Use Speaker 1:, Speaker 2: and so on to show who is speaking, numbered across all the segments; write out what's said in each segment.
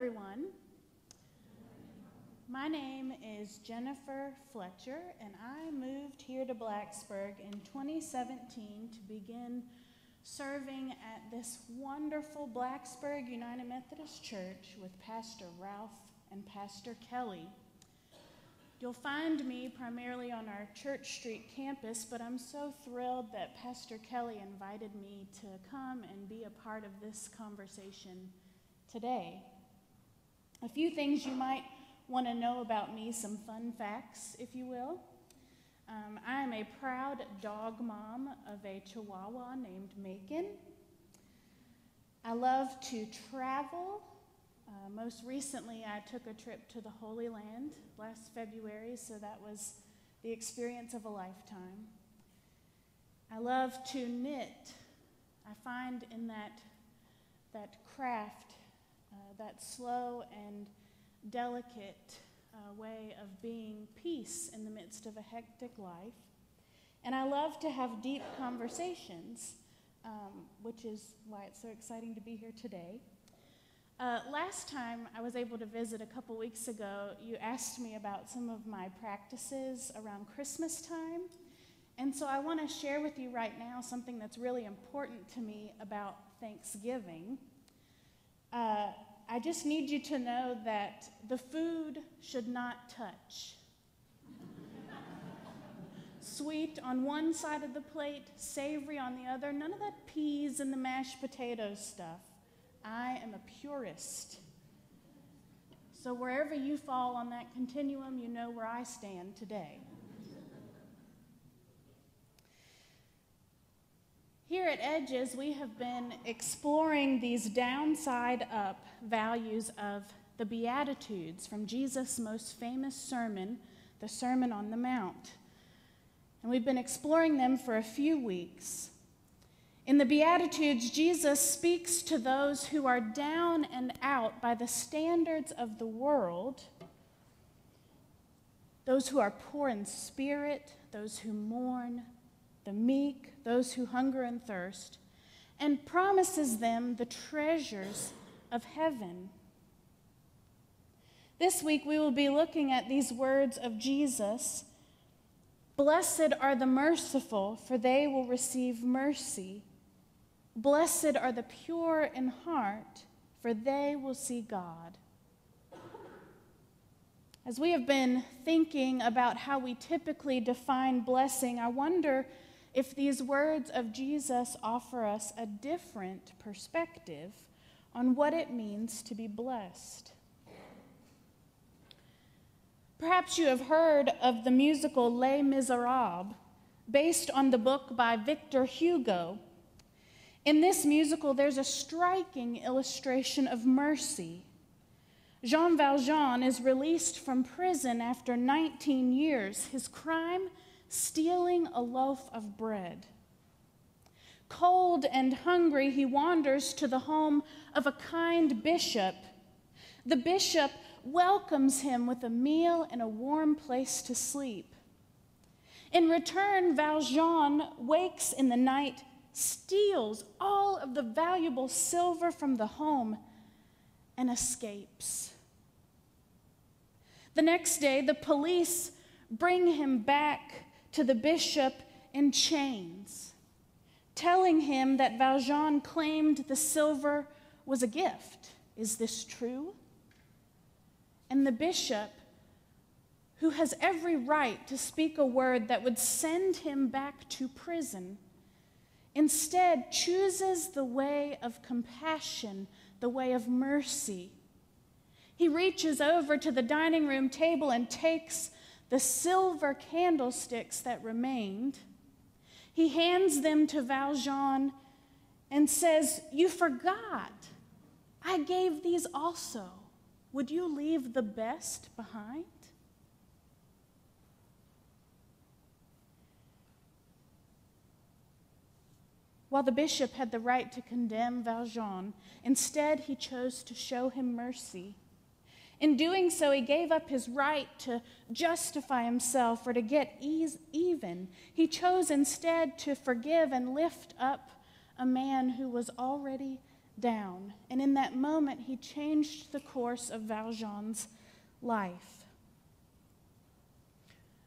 Speaker 1: Everyone. My name is Jennifer Fletcher, and I moved here to Blacksburg in 2017 to begin serving at this wonderful Blacksburg United Methodist Church with Pastor Ralph and Pastor Kelly. You'll find me primarily on our Church Street campus, but I'm so thrilled that Pastor Kelly invited me to come and be a part of this conversation today. A few things you might want to know about me, some fun facts, if you will. I am a proud dog mom of a Chihuahua named Macon. I love to travel. Most recently, I took a trip to the Holy Land last February, so that was the experience of a lifetime. I love to knit. I find in that craft, that slow and delicate way of being peace in the midst of a hectic life. And I love to have deep conversations, which is why it's so exciting to be here today. Last time I was able to visit a couple weeks ago, you asked me about some of my practices around Christmas time. And so I want to share with you right now something that's really important to me about Thanksgiving. I just need you to know that the food should not touch. Sweet on one side of the plate, savory on the other, none of that peas and the mashed potatoes stuff. I am a purist. So wherever you fall on that continuum, you know where I stand today. Here at Edges, we have been exploring these downside-up values of the Beatitudes from Jesus' most famous sermon, the Sermon on the Mount. And we've been exploring them for a few weeks. In the Beatitudes, Jesus speaks to those who are down and out by the standards of the world, those who are poor in spirit, those who mourn, the meek, those who hunger and thirst, and promises them the treasures of heaven. This week we will be looking at these words of Jesus. Blessed are the merciful, for they will receive mercy. Blessed are the pure in heart, for they will see God. As we have been thinking about how we typically define blessing, I wonder if these words of Jesus offer us a different perspective on what it means to be blessed. Perhaps you have heard of the musical Les Miserables, based on the book by Victor Hugo. In this musical, there's a striking illustration of mercy. Jean Valjean is released from prison after 19 years. His crime, stealing a loaf of bread. Cold and hungry, he wanders to the home of a kind bishop. The bishop welcomes him with a meal and a warm place to sleep. In return, Valjean wakes in the night, steals all of the valuable silver from the home, and escapes. The next day, the police bring him back to the bishop in chains, telling him that Valjean claimed the silver was a gift. Is this true? And the bishop, who has every right to speak a word that would send him back to prison, instead chooses the way of compassion, the way of mercy. He reaches over to the dining room table and takes the silver candlesticks that remained. He hands them to Valjean and says, "You forgot. I gave these also. Would you leave the best behind?" While the bishop had the right to condemn Valjean, instead he chose to show him mercy. In doing so, he gave up his right to justify himself or to get even. He chose instead to forgive and lift up a man who was already down. And in that moment, he changed the course of Valjean's life.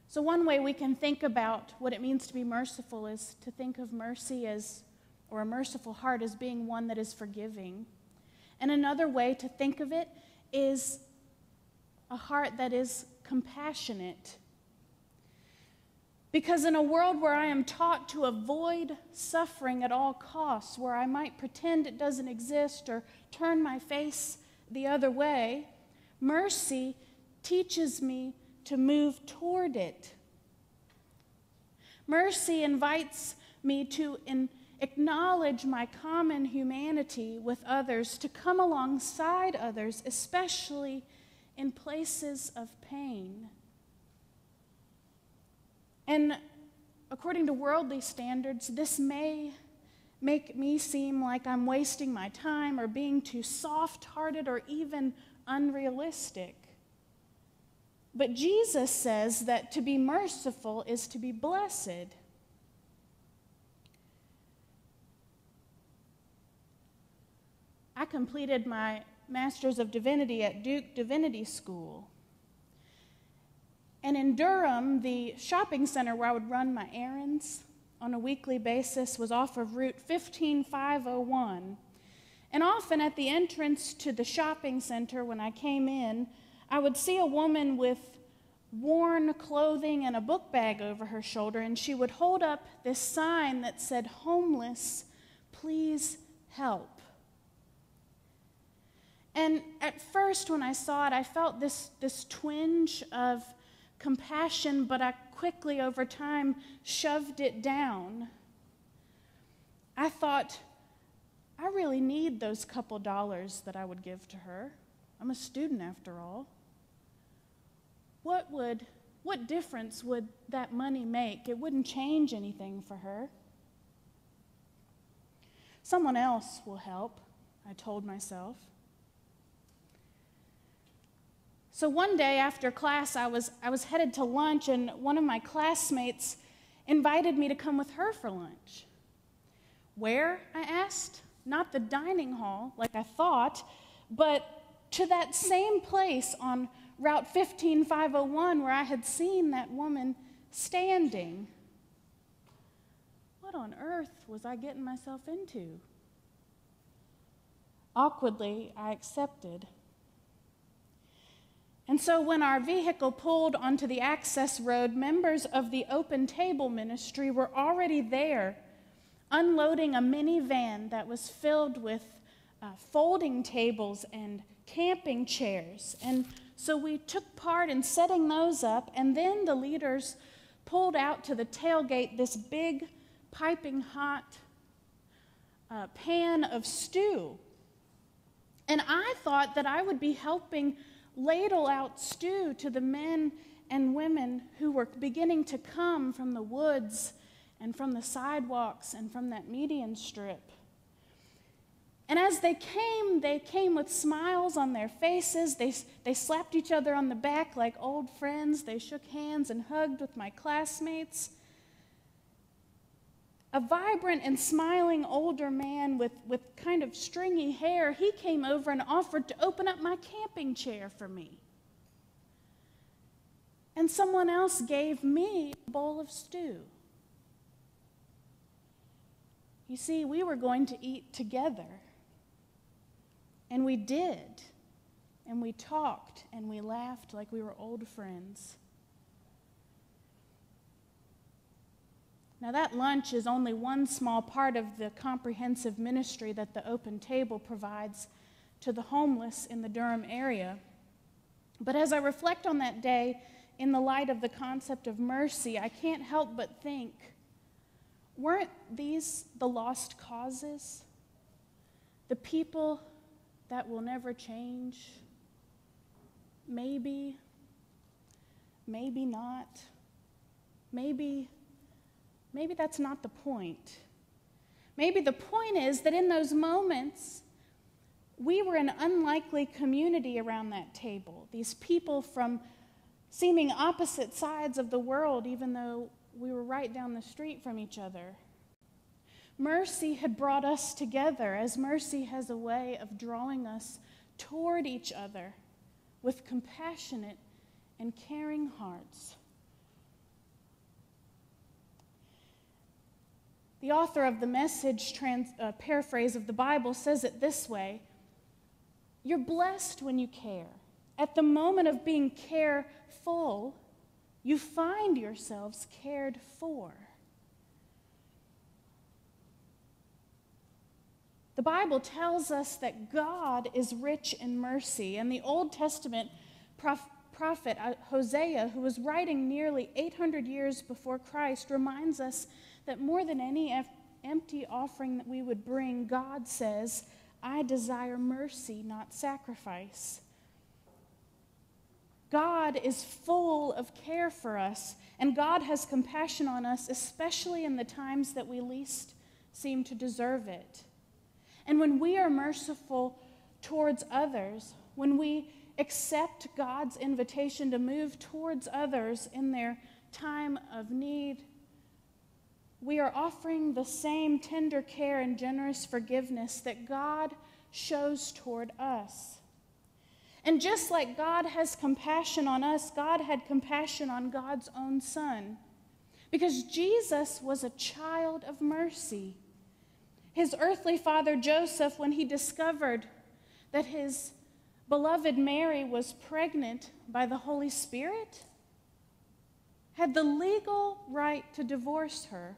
Speaker 1: So one way we can think about what it means to be merciful is to think of mercy as, or a merciful heart as being one that is forgiving. And another way to think of it is a heart that is compassionate. Because in a world where I am taught to avoid suffering at all costs, where I might pretend it doesn't exist or turn my face the other way, mercy teaches me to move toward it. Mercy invites me to acknowledge my common humanity with others, to come alongside others, especially in places of pain. And according to worldly standards, this may make me seem like I'm wasting my time or being too soft-hearted or even unrealistic. But Jesus says that to be merciful is to be blessed. I completed my Master's of Divinity at Duke Divinity School. And in Durham, the shopping center where I would run my errands on a weekly basis was off of Route 15501. And often at the entrance to the shopping center when I came in, I would see a woman with worn clothing and a book bag over her shoulder, and she would hold up this sign that said, "Homeless, please help." And at first when I saw it, I felt this twinge of compassion, but I quickly over time shoved it down. I thought, I really need those couple dollars that I would give to her. I'm a student after all. What difference would that money make? It wouldn't change anything for her. Someone else will help, I told myself. So one day after class, I was headed to lunch, and one of my classmates invited me to come with her for lunch. Where? I asked. Not the dining hall, like I thought, but to that same place on Route 15501 where I had seen that woman standing. What on earth was I getting myself into? Awkwardly, I accepted. And so when our vehicle pulled onto the access road, members of the Open Table Ministry were already there, unloading a minivan that was filled with folding tables and camping chairs. And so we took part in setting those up, and then the leaders pulled out to the tailgate this big, piping hot pan of stew. And I thought that I would be helping ladle out stew to the men and women who were beginning to come from the woods and from the sidewalks and from that median strip. And as they came with smiles on their faces. They slapped each other on the back like old friends. They shook hands and hugged with my classmates. A vibrant and smiling older man with kind of stringy hair, he came over and offered to open up my camping chair for me. And someone else gave me a bowl of stew. You see, we were going to eat together. And we did. And we talked and we laughed like we were old friends. Now, that lunch is only one small part of the comprehensive ministry that the Open Table provides to the homeless in the Durham area. But as I reflect on that day in the light of the concept of mercy, I can't help but think, weren't these the lost causes? The people that will never change? Maybe not. Maybe that's not the point. Maybe the point is that in those moments, we were an unlikely community around that table. These people from seeming opposite sides of the world, even though we were right down the street from each other. mercy had brought us together, as mercy has a way of drawing us toward each other with compassionate and caring hearts. The author of the Message paraphrase of the Bible says it this way: you're blessed when you care. At the moment of being careful, you find yourselves cared for. The Bible tells us that God is rich in mercy, and the Old Testament prophet Hosea, who was writing nearly 800 years before Christ, reminds us that more than any empty offering that we would bring, God says, I desire mercy, not sacrifice. God is full of care for us, and God has compassion on us, especially in the times that we least seem to deserve it. And when we are merciful towards others, when we accept God's invitation to move towards others in their time of need, we are offering the same tender care and generous forgiveness that God shows toward us. And just like God has compassion on us, God had compassion on God's own Son, because Jesus was a child of mercy. His earthly father Joseph, when he discovered that his beloved Mary was pregnant by the Holy Spirit, had the legal right to divorce her,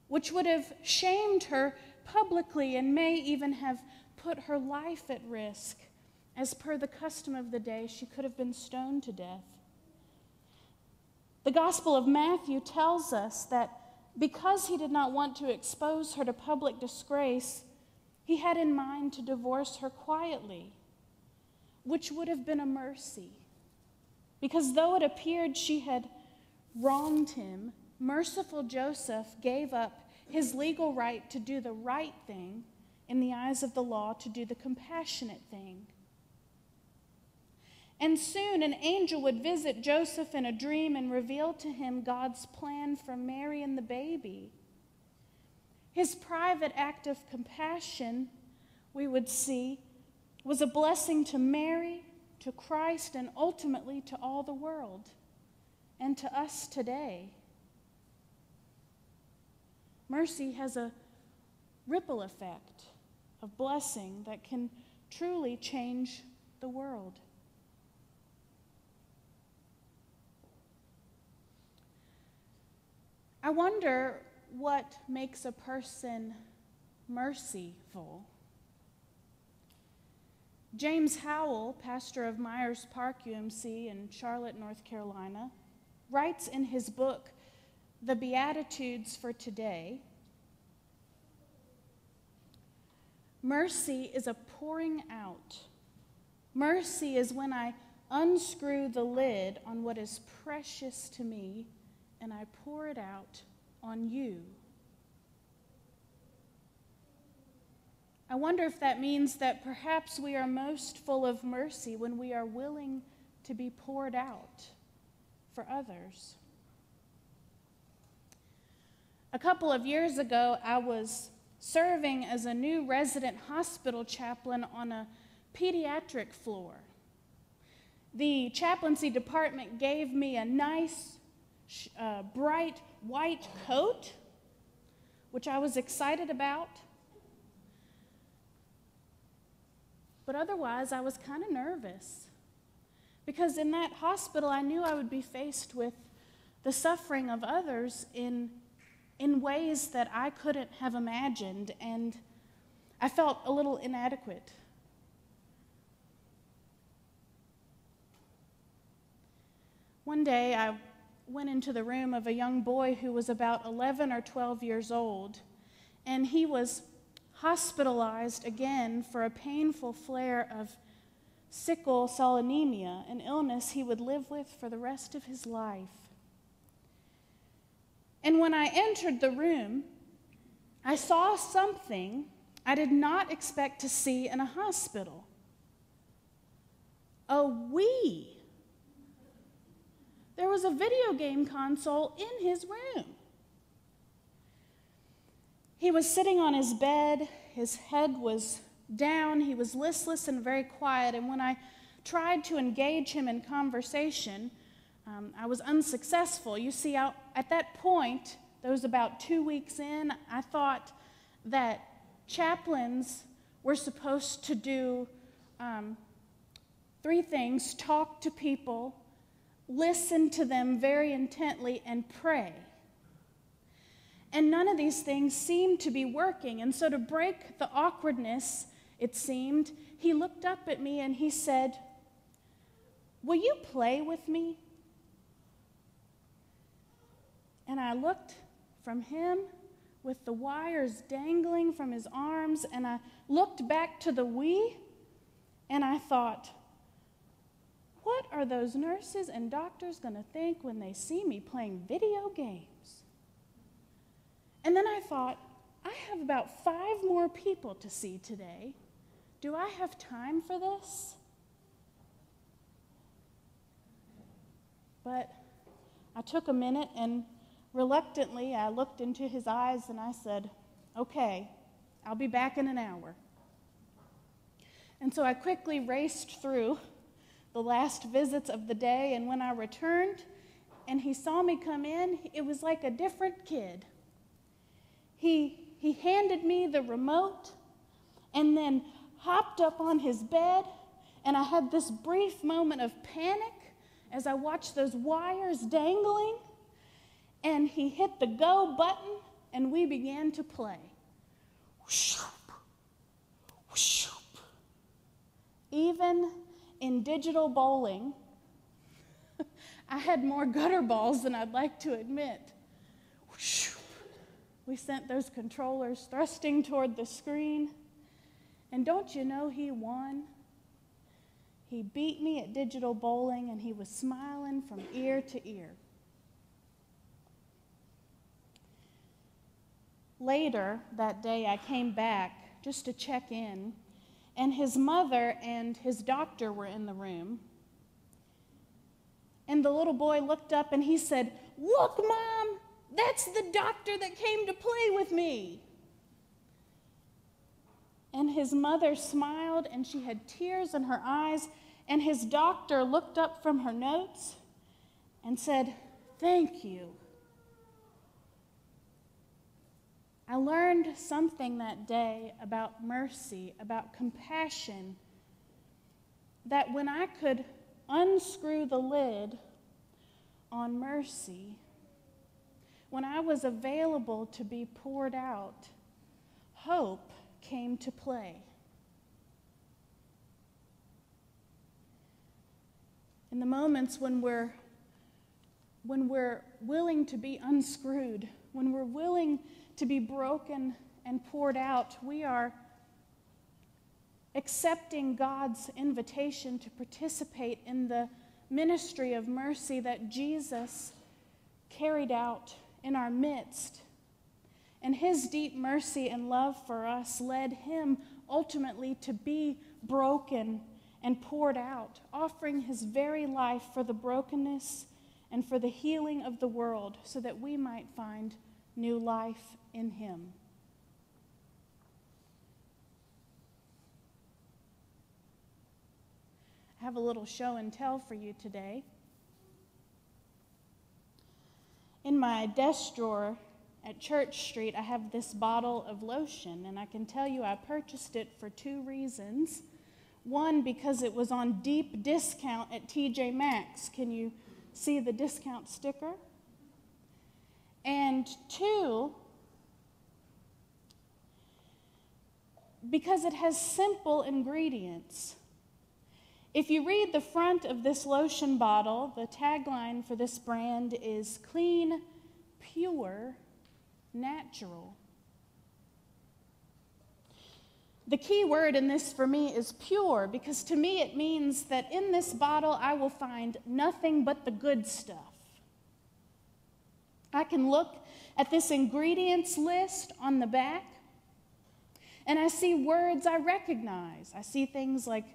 Speaker 1: which would have shamed her publicly and may even have put her life at risk. As per the custom of the day, she could have been stoned to death. The Gospel of Matthew tells us that because he did not want to expose her to public disgrace, he had in mind to divorce her quietly, which would have been a mercy. Because though it appeared she had wronged him, merciful Joseph gave up his legal right to do the right thing in the eyes of the law, to do the compassionate thing. And soon an angel would visit Joseph in a dream and reveal to him God's plan for Mary and the baby. His private act of compassion, we would see, was a blessing to Mary, to Christ, and ultimately to all the world, and to us today. Mercy has a ripple effect of blessing that can truly change the world. I wonder what makes a person merciful. James Howell, pastor of Myers Park UMC in Charlotte, North Carolina, writes in his book, The Beatitudes for Today, mercy is a pouring out. Mercy is when I unscrew the lid on what is precious to me and I pour it out on you. I wonder if that means that perhaps we are most full of mercy when we are willing to be poured out for others. A couple of years ago, I was serving as a new resident hospital chaplain on a pediatric floor. The chaplaincy department gave me a nice, bright white coat, which I was excited about. But otherwise, I was kind of nervous, because in that hospital, I knew I would be faced with the suffering of others in ways that I couldn't have imagined, and I felt a little inadequate. One day, I went into the room of a young boy who was about 11 or 12 years old, and he was hospitalized again for a painful flare of sickle cell anemia, an illness he would live with for the rest of his life. And when I entered the room, I saw something I did not expect to see in a hospital. A Wii. There was a video game console in his room. He was sitting on his bed. His head was down. He was listless and very quiet. And when I tried to engage him in conversation, I was unsuccessful. You see, at that point, that was about 2 weeks in, I thought that chaplains were supposed to do 3 things: talk to people, listen to them very intently, and pray. And none of these things seemed to be working. And so to break the awkwardness, it seemed, he looked up at me and he said, "Will you play with me?" And I looked from him with the wires dangling from his arms, and I looked back to the we, and I thought, what are those nurses and doctors going to think when they see me playing video games? And then I thought, I have about 5 more people to see today. Do I have time for this? But I took a minute, and reluctantly I looked into his eyes and I said, "Okay, I'll be back in an hour." And so I quickly raced through the last visits of the day, and when I returned and he saw me come in, it was like a different kid. He handed me the remote and then hopped up on his bed, and I had this brief moment of panic as I watched those wires dangling, and he hit the go button, and we began to play. Even in digital bowling, I had more gutter balls than I'd like to admit. We sent those controllers thrusting toward the screen, and don't you know he won? He beat me at digital bowling, and he was smiling from ear to ear. Later that day, I came back just to check in, and his mother and his doctor were in the room. And the little boy looked up and he said, "Look, Mom, that's the doctor that came to play with me." And his mother smiled, and she had tears in her eyes, and his doctor looked up from her notes and said, "Thank you." I learned something that day about mercy, about compassion, that when I could unscrew the lid on mercy, when I was available to be poured out, hope came to play. In the moments when we're willing to be unscrewed, when we're willing to be broken and poured out, we are accepting God's invitation to participate in the ministry of mercy that Jesus carried out in our midst. And his deep mercy and love for us led him ultimately to be broken and poured out, offering his very life for the brokenness and for the healing of the world, so that we might find new life in him. I have a little show and tell for you today. In my desk drawer at Church Street, I have this bottle of lotion, and I can tell you I purchased it for 2 reasons. One, because it was on deep discount at TJ Maxx. Can you see the discount sticker? And 2, because it has simple ingredients. If you read the front of this lotion bottle, the tagline for this brand is clean, pure, natural. The key word in this for me is pure, because to me it means that in this bottle I will find nothing but the good stuff. I can look at this ingredients list on the back, and I see words I recognize. I see things like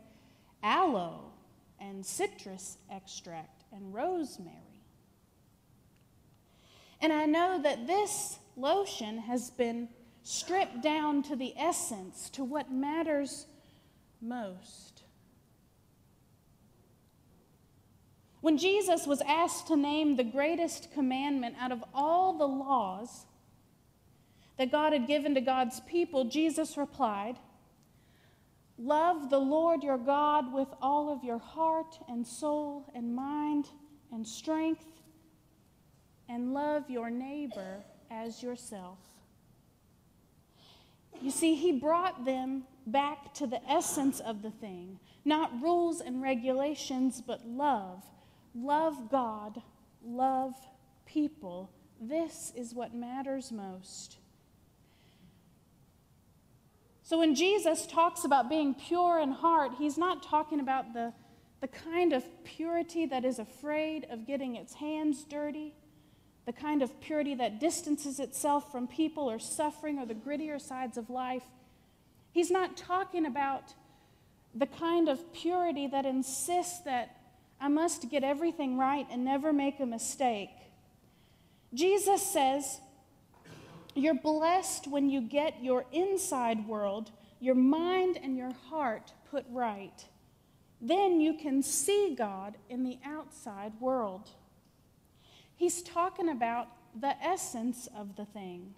Speaker 1: aloe and citrus extract and rosemary. And I know that this lotion has been stripped down to the essence, to what matters most. When Jesus was asked to name the greatest commandment out of all the laws that God had given to God's people, Jesus replied, "Love the Lord your God with all of your heart and soul and mind and strength, and love your neighbor as yourself." You see, he brought them back to the essence of the thing, not rules and regulations, but love. Love God, love people. This is what matters most. So when Jesus talks about being pure in heart, he's not talking about the kind of purity that is afraid of getting its hands dirty, the kind of purity that distances itself from people or suffering or the grittier sides of life. He's not talking about the kind of purity that insists that I must get everything right and never make a mistake. Jesus says, you're blessed when you get your inside world, your mind and your heart put right. Then you can see God in the outside world. He's talking about the essence of the thing.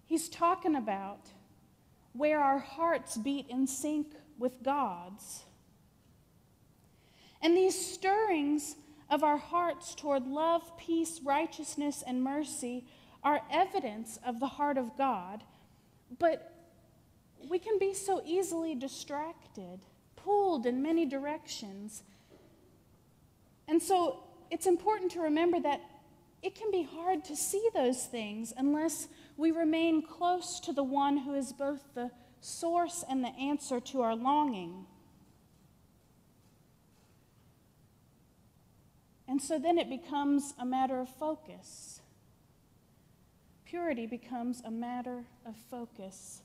Speaker 1: He's talking about where our hearts beat in sync with God's. And these stirrings of our hearts toward love, peace, righteousness, and mercy are evidence of the heart of God, but we can be so easily distracted, pulled in many directions. And so it's important to remember that it can be hard to see those things unless we remain close to the one who is both the source and the answer to our longing. And so then it becomes a matter of focus. Purity becomes a matter of focus.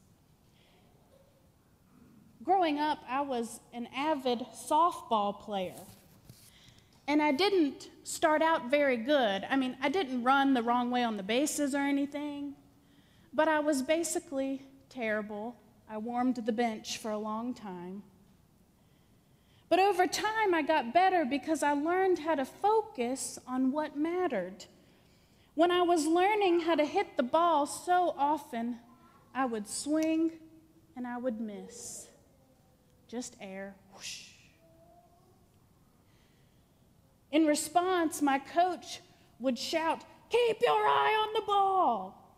Speaker 1: Growing up, I was an avid softball player. And I didn't start out very good. I mean, I didn't run the wrong way on the bases or anything, but I was basically terrible. I warmed the bench for a long time. But over time, I got better because I learned how to focus on what mattered. When I was learning how to hit the ball, so often I would swing and I would miss. Just air. Whoosh. In response, my coach would shout, "Keep your eye on the ball."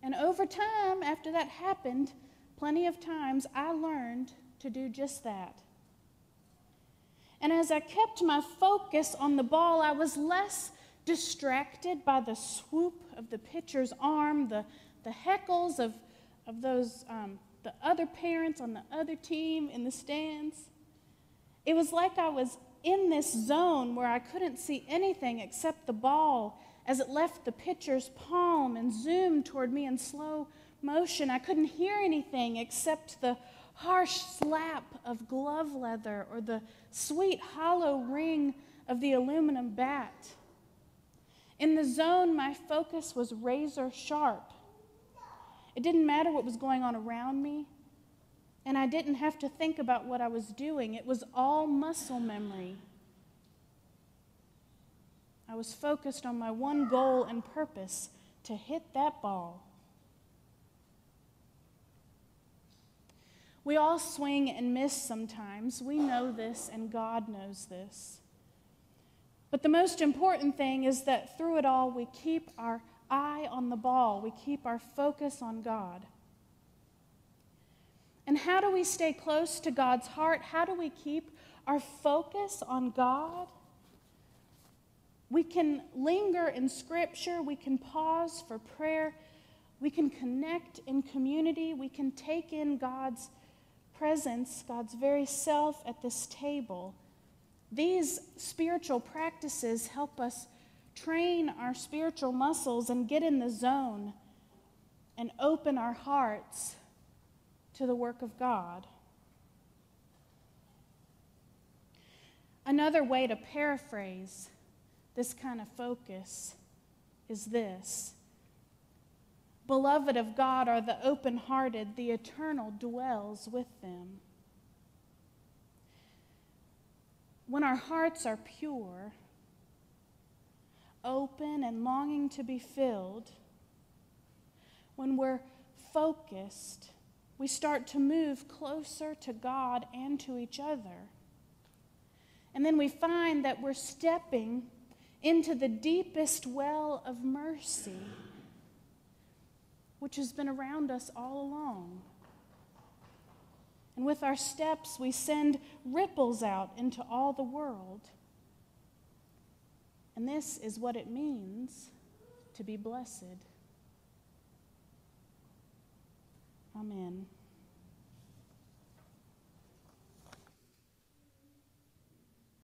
Speaker 1: And over time, after that happened, plenty of times, I learned to do just that. And as I kept my focus on the ball, I was less distracted by the swoop of the pitcher's arm, the heckles of those the other parents on the other team in the stands. It was like I was in this zone where I couldn't see anything except the ball as it left the pitcher's palm and zoomed toward me in slow motion. I couldn't hear anything except the harsh slap of glove leather or the sweet hollow ring of the aluminum bat. In the zone, my focus was razor sharp. It didn't matter what was going on around me, and I didn't have to think about what I was doing. It was all muscle memory. I was focused on my one goal and purpose, to hit that ball. We all swing and miss sometimes. We know this, and God knows this. But the most important thing is that through it all, we keep our eye on the ball. We keep our focus on God. And how do we stay close to God's heart? How do we keep our focus on God? We can linger in Scripture. We can pause for prayer. We can connect in community. We can take in God's presence, God's very self at this table. These spiritual practices help us train our spiritual muscles and get in the zone and open our hearts to the work of God. Another way to paraphrase this kind of focus is this: beloved of God are the open-hearted, the eternal dwells with them. When our hearts are pure, open and longing to be filled, when we're focused, we start to move closer to God and to each other. And then we find that we're stepping into the deepest well of mercy, which has been around us all along. And with our steps, we send ripples out into all the world. And this is what it means to be blessed. Amen.